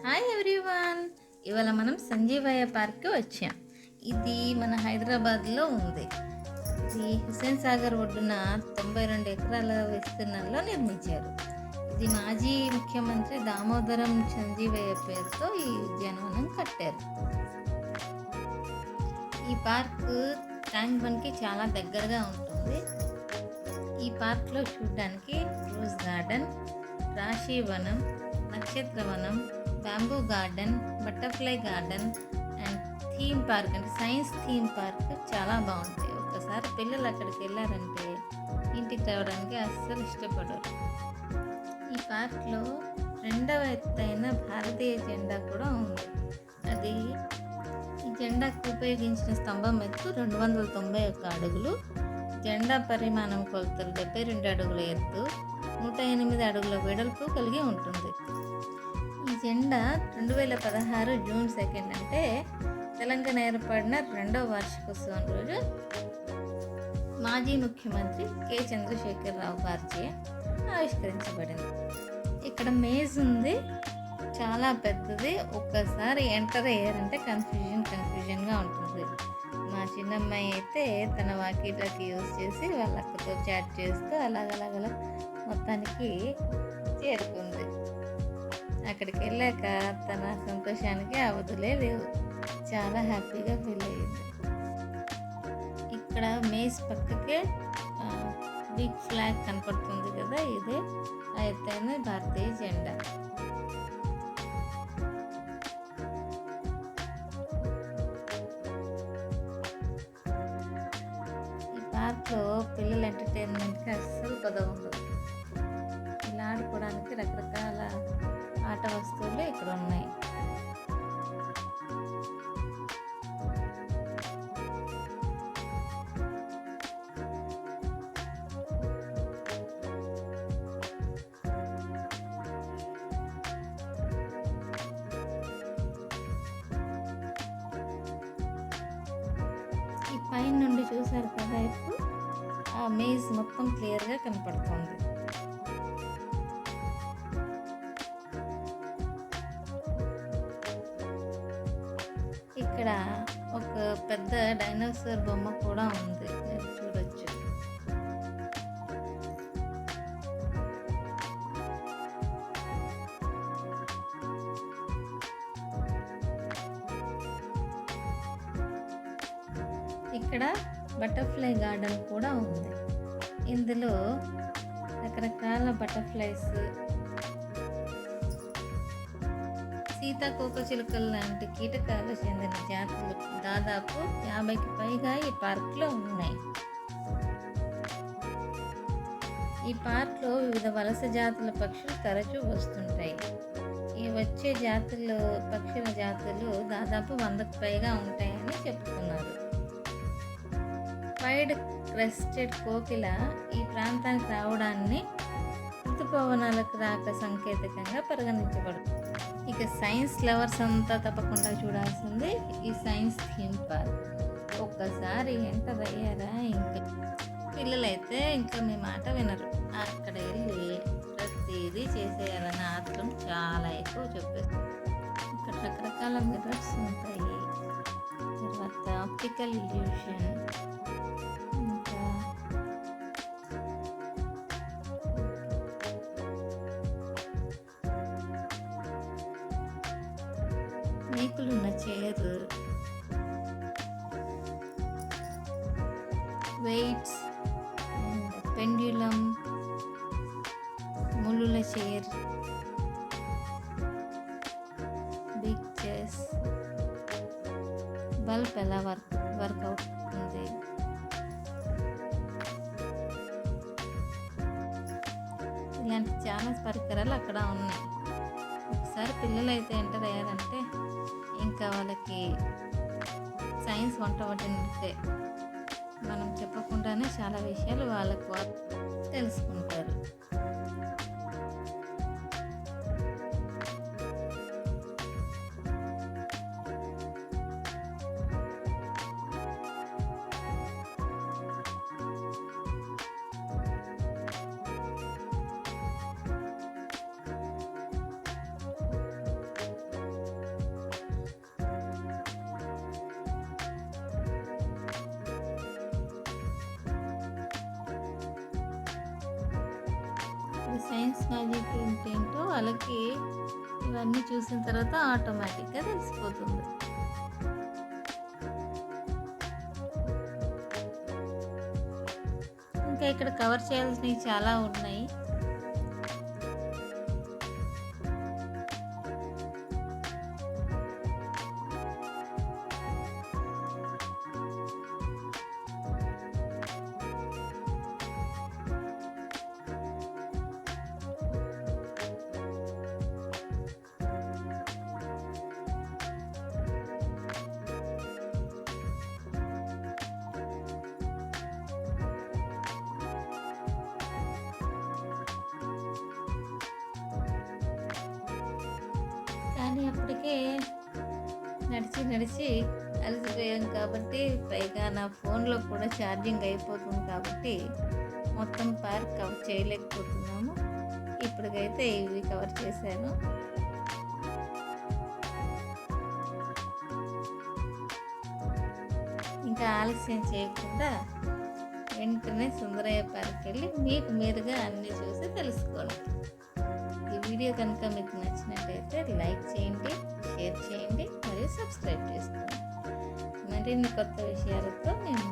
Hi everyone. ఇవాళ మనం సంజీవయ్య పార్క్కి వచ్చాం. ఇది మన హైదరాబాద్లో ఉంది. ఇది హుస్సేన్ సాగర్ ఒడ్డున 92 ఎకరాల విస్తీర్ణంలో నిర్మించారు. ఇది మాజీ ముఖ్యమంత్రి దామోదరం సంజీవయ్య పేరుతో ఈ ఉద్యానవనం కట్టారు. ఈ పార్క్ ట్యాంక్ బండ్కి చాలా దగ్గరగా ఉంటుంది. ఈ పార్క్లో చూడడానికి రోజ్ గార్డెన్, రాశివనం, నక్షత్రవనం, bamboo garden, butterfly garden and theme park అంటే సైన్స్ థీమ్ పార్క్ చాలా బాగుంటాయి. ఒక్కసారి పిల్లలు అక్కడికి వెళ్ళారంటే ఇంటికి రావడానికి అస్సలు ఇష్టపడరు. ఈ పార్క్లో రెండవ ఎత్తైన భారతీయ జెండా కూడా ఉంది. అది ఈ జెండాకు ఉపయోగించిన స్తంభం ఎత్తు 291 అడుగులు, జెండా పరిమాణం కొలతలు 72 అడుగుల ఎత్తు, 108 అడుగుల వెడల్పు కలిగి ఉంటుంది. ఈ జెండా 2016 జూన్ 2 అంటే తెలంగాణ ఏర్పడిన 2వ వార్షికోత్సవం రోజు మాజీ ముఖ్యమంత్రి కె చంద్రశేఖరరావు గారిచే ఆవిష్కరించబడింది. ఇక్కడ మేజ్ ఉంది, చాలా పెద్దది. ఒక్కసారి ఎంటర్ అయ్యారంటే కన్ఫ్యూజన్గా ఉంటుంది. మా చిన్నమ్మాయి అయితే తన వాకీటాకి యూజ్ చేసి వాళ్ళ అక్కతో చాట్ చేస్తూ అలాగలా మొత్తానికి చేరుకుంది. అక్కడికి వెళ్ళాక తన సంతోషానికి అవధులే లేవు. చాలా హ్యాపీగా ఫీల్ అయ్యింది. ఇక్కడ మేజ్ పక్కకే బిగ్ ఫ్లాగ్ కనపడుతుంది కదా, ఇదే ఆ ఎత్తైన భారతీయ జెండా. ఈ పార్క్లో పిల్లల ఎంటర్టైన్మెంట్కి అస్సలు కొదవ ఉండదు. ఇలా ఆడుకోవడానికి రకరకాల ఆట వస్తువులు ఇక్కడ ఉన్నాయి. ఈ పైన నుండి చూసారు కదా, ఇప్పుడు ఆ మేజ్ మొత్తం క్లియర్గా కనపడుతుంది. ఇక్కడ ఒక పెద్ద డైనోసార్ బొమ్మ కూడా ఉంది, మీరు చూడొచ్చు. ఇక్కడ బటర్ఫ్లై గార్డెన్ కూడా ఉంది. ఇందులో రకరకాల బటర్ఫ్లైస్, సీతాకోకచిలుకలు లాంటి కీటకాలు చెందిన జాతులు దాదాపు 50కి పైగా ఈ పార్క్లో ఉన్నాయి. ఈ పార్క్లో వివిధ వలస జాతుల పక్షులు తరచూ వస్తుంటాయి. ఈ వచ్చే పక్షుల జాతులు దాదాపు 100కి పైగా ఉంటాయని చెప్తున్నారు. వైడ్ క్రెస్టెడ్ కోకిల ఈ ప్రాంతానికి రావడాన్ని ఋతుపవనాలకు రాక సంకేతకంగా పరిగణించబడుతుంది. ఇక సైన్స్ లవర్స్ అంతా తప్పకుండా చూడాల్సింది ఈ సైన్స్ థీమ్ పార్క్. ఒక్కసారి ఎంటర్ అయ్యారా ఇంకా పిల్లలైతే ఇంకా మీ మాట వినరు. అక్కడ వెళ్ళి ప్రతిదీ చేసేయాలన్న ఆత్రం చాలా ఎక్కువ చెప్పేస్తారు. ఇక్కడ రకరకాల మిర్రర్స్ ఉంటాయి, తర్వాత ఆప్టికల్ ఇల్యూషన్, ఇంకా మేకులున్న చైర్, వెయిట్స్ అండ్ పెండ్యులం, ముళ్ళుల చైర్, బిగ్ చెస్, బల్బ్ ఎలా వర్కౌట్ ఉంది, ఇలాంటి చాలా పరికరాలు అక్కడ ఉన్నాయి. ఒకసారి పిల్లలు అయితే ఎంటర్ అయ్యారంటే ఇంకా వాళ్ళకి సైన్స్ వంట పట్టినట్టే. మనం చెప్పకుండానే చాలా విషయాలు వాళ్ళకు తెలుసుకుంటారు. ఇది సైన్స్ మ్యాజిక్ ఏంటేంటో వాళ్ళకి ఇవన్నీ చూసిన తర్వాత ఆటోమేటిక్గా తెలిసిపోతుంది. ఇంకా ఇక్కడ కవర్ చేయాల్సినవి చాలా ఉన్నాయి. కానీ అప్పటికే నడిచి నడిచి అలసిపోయాం కాబట్టి, పైగా నా ఫోన్లో కూడా ఛార్జింగ్ అయిపోతుంది కాబట్టి మొత్తం పార్క్ కవర్ చేయలేకపోతున్నాము. ఇప్పటికైతే ఇవి కవర్ చేశాను. ఇంకా ఆలస్యం చేయకుండా వెంటనే సుందరయ్య పార్క్ వెళ్ళి మీకు మీరుగా అన్నీ చూసి తెలుసుకోండి. ఈ వీడియో కనుక మీకు నచ్చినట్టయితే లైక్ చేయండి, షేర్ చేయండి మరియు సబ్స్క్రైబ్ చేసుకోండి. మరిన్ని కొత్త విషయాలతో నేను